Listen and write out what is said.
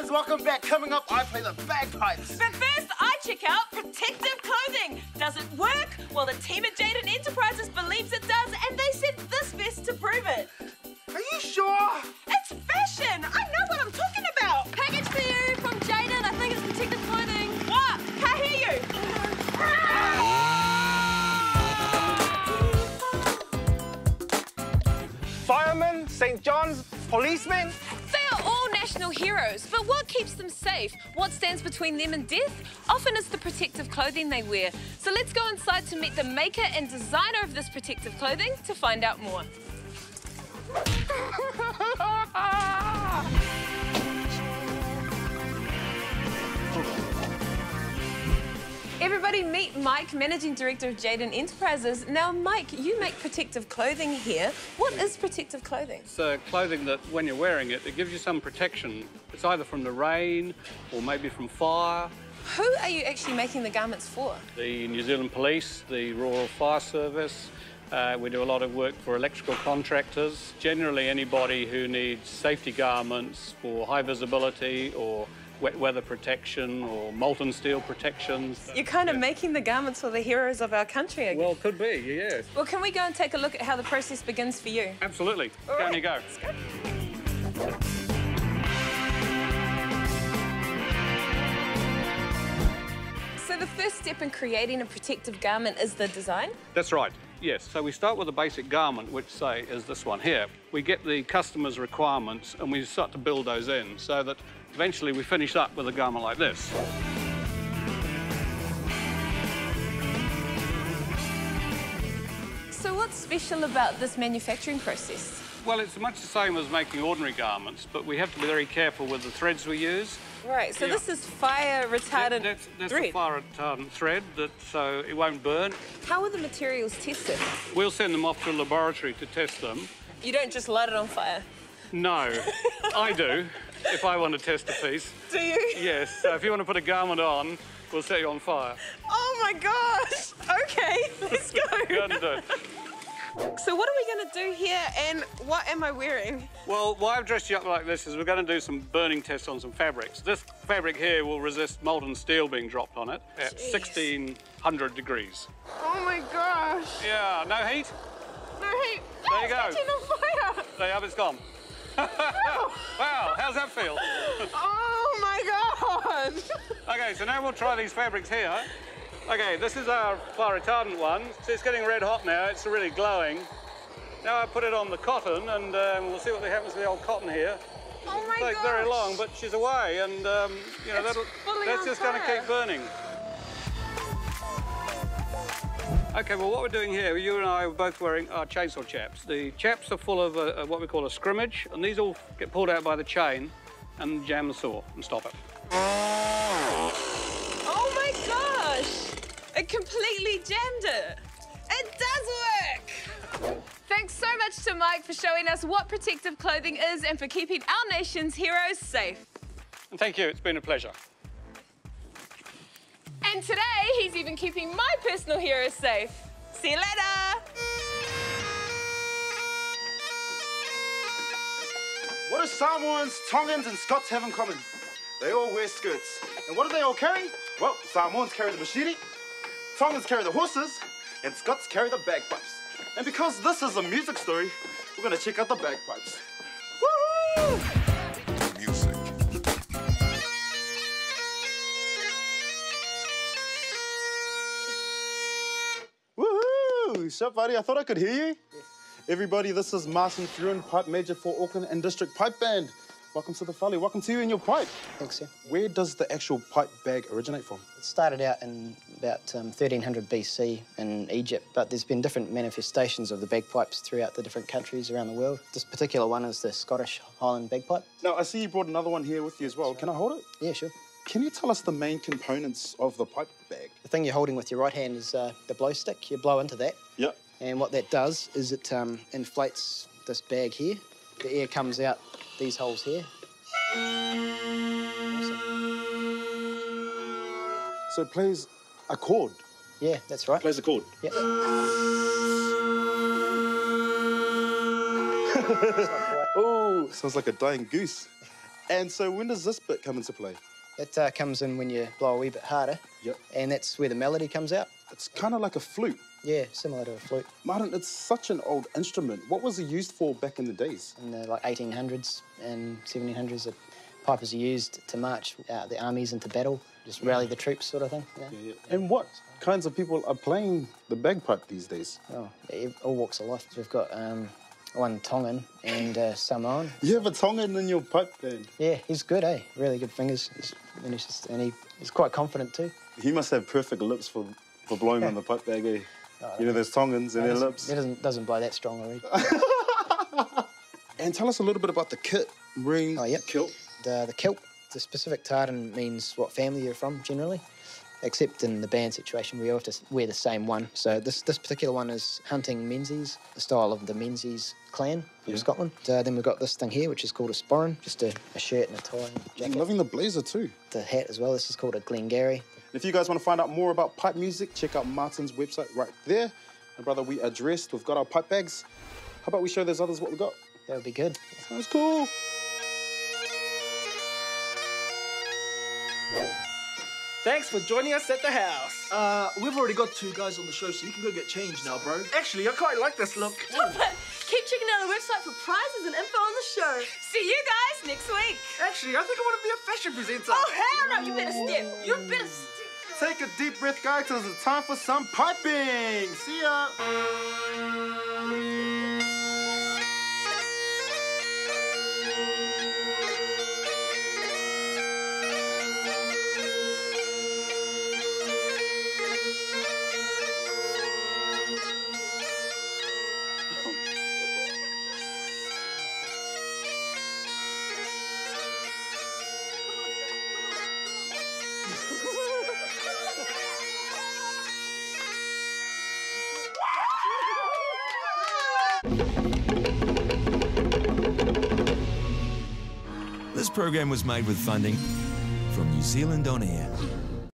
guys, welcome back. Coming up, I play the bagpipes. But first, I check out protective clothing. Does it work? Well, the team at Jaden Enterprises believes it does, and they sent this vest to prove it. Are you sure? It's fashion. I know what I'm talking about. Package for you from Jaden. I think it's protective clothing. What? Can't hear you. Firemen, St. John's, policemen. They are all national heroes, but what keeps them safe? What stands between them and death? Often it's the protective clothing they wear. So let's go inside to meet the maker and designer of this protective clothing to find out more. Everybody meet Mike, Managing Director of Jaden Enterprises. Now, Mike, you make protective clothing here. What is protective clothing? It's clothing that, when you're wearing it, it gives you some protection. It's either from the rain or maybe from fire. Who are you actually making the garments for? The New Zealand Police, the Rural Fire Service. We do a lot of work for electrical contractors. Generally, anybody who needs safety garments for high visibility or wet weather protection or molten steel protections. You're kind of making the garments for the heroes of our country, I guess. Well, could be, yes. Well, can we go and take a look at how the process begins for you? Absolutely. All Down right, you go. Let's go. So the first step in creating a protective garment is the design? That's right, yes. So we start with a basic garment, which, say, is this one here. We get the customer's requirements and we start to build those in so that eventually we finish up with a garment like this. So what's special about this manufacturing process? Well, it's much the same as making ordinary garments, but we have to be very careful with the threads we use. Right, so this is fire retardant That's thread. a fire retardant thread, so it won't burn. How are the materials tested? We'll send them off to a laboratory to test them. You don't just light it on fire? No, I do, if I want to test a piece. Do you? Yes, so if you want to put a garment on, we'll set you on fire. Oh my gosh! Okay, let's go. Go and do it. So what are we going to do here and what am I wearing? Well, why I've dressed you up like this is we're going to do some burning tests on some fabrics. This fabric here will resist molten steel being dropped on it at 1600 degrees. Oh my gosh! Yeah, no heat? No heat! There you go. It's catching on fire! There you have, it's gone. Wow, how's that feel? Oh my god! OK, so now we'll try these fabrics here. OK, this is our fire retardant one. So it's getting red hot now, it's really glowing. Now I put it on the cotton and we'll see what happens to the old cotton here. Oh my It takes very long, but she's away and, you know, that's just going to keep burning. OK, well, what we're doing here, you and I are both wearing our chainsaw chaps. The chaps are full of what we call a scrimmage, and these all get pulled out by the chain and jam the saw and stop it. Oh my gosh! It completely jammed it. It does work! Thanks so much to Mike for showing us what protective clothing is and for keeping our nation's heroes safe. And thank you, it's been a pleasure. And today, he's even keeping my personal heroes safe. See you later! What do Samoans, Tongans and Scots have in common? They all wear skirts. And what do they all carry? Well, Samoans carry the machete, Tongans carry the horses, and Scots carry the bagpipes. And because this is a music story, we're going to check out the bagpipes. Woohoo! Music. Woohoo! Shut, buddy, I thought I could hear you. Everybody, this is Martin Thurin, Pipe Major for Auckland and District Pipe Band. Welcome to the Whale. Welcome to you and your pipe. Thanks, Sam. Where does the actual pipe bag originate from? It started out in about 1300 BC in Egypt, but there's been different manifestations of the bagpipes throughout the different countries around the world. This particular one is the Scottish Highland bagpipe. Now, I see you brought another one here with you as well. Can I hold it? Yeah, sure. Can you tell us the main components of the pipe bag? The thing you're holding with your right hand is the blow stick. You blow into that. Yep. And what that does is it inflates this bag here. The air comes out these holes here. So it plays a chord? Yeah, that's right. Plays a chord? Yeah. Oh, sounds like a dying goose. And so when does this bit come into play? It comes in when you blow a wee bit harder. Yep. And that's where the melody comes out. It's kind of like a flute. Yeah, similar to a flute. Martin, it's such an old instrument. What was it used for back in the days? In the like 1800s and 1700s, the pipers are used to march the armies into battle, just rally the troops sort of thing. You know? Yeah. And what kinds of people are playing the bagpipe these days? Oh, all walks of life. We've got one Tongan and Samoan. You have a Tongan in your pipe band? Yeah, he's good, eh? Really good fingers. He's quite confident too. He must have perfect lips for blowing on the pipe bag, eh? You know, there's Tongans and their lips. He doesn't blow that strong, I read. And tell us a little bit about the kit. Ring, kilt. The kilt, the specific tartan means what family you're from, generally. Except in the band situation, we all have to wear the same one. So this particular one is hunting Menzies, the style of the Menzies clan from Scotland. Then we've got this thing here, which is called a sporran, just a shirt and a tie and a jacket. I'm loving the blazer too. The hat as well, this is called a Glengarry. If you guys want to find out more about pipe music, check out Martin's website right there. And brother, we are dressed, we've got our pipe bags. How about we show those others what we got? That would be good. Sounds cool. Thanks for joining us at the house. We've already got 2 guys on the show, so you can go get changed now, bro. Actually, I quite like this look. Stop it! Keep checking out the website for prizes and info on the show. See you guys next week. Actually, I think I want to be a fashion presenter. Oh, hell no! You better step. You better step. Take a deep breath, guys, because it's time for some piping. See ya. This program was made with funding from New Zealand On Air.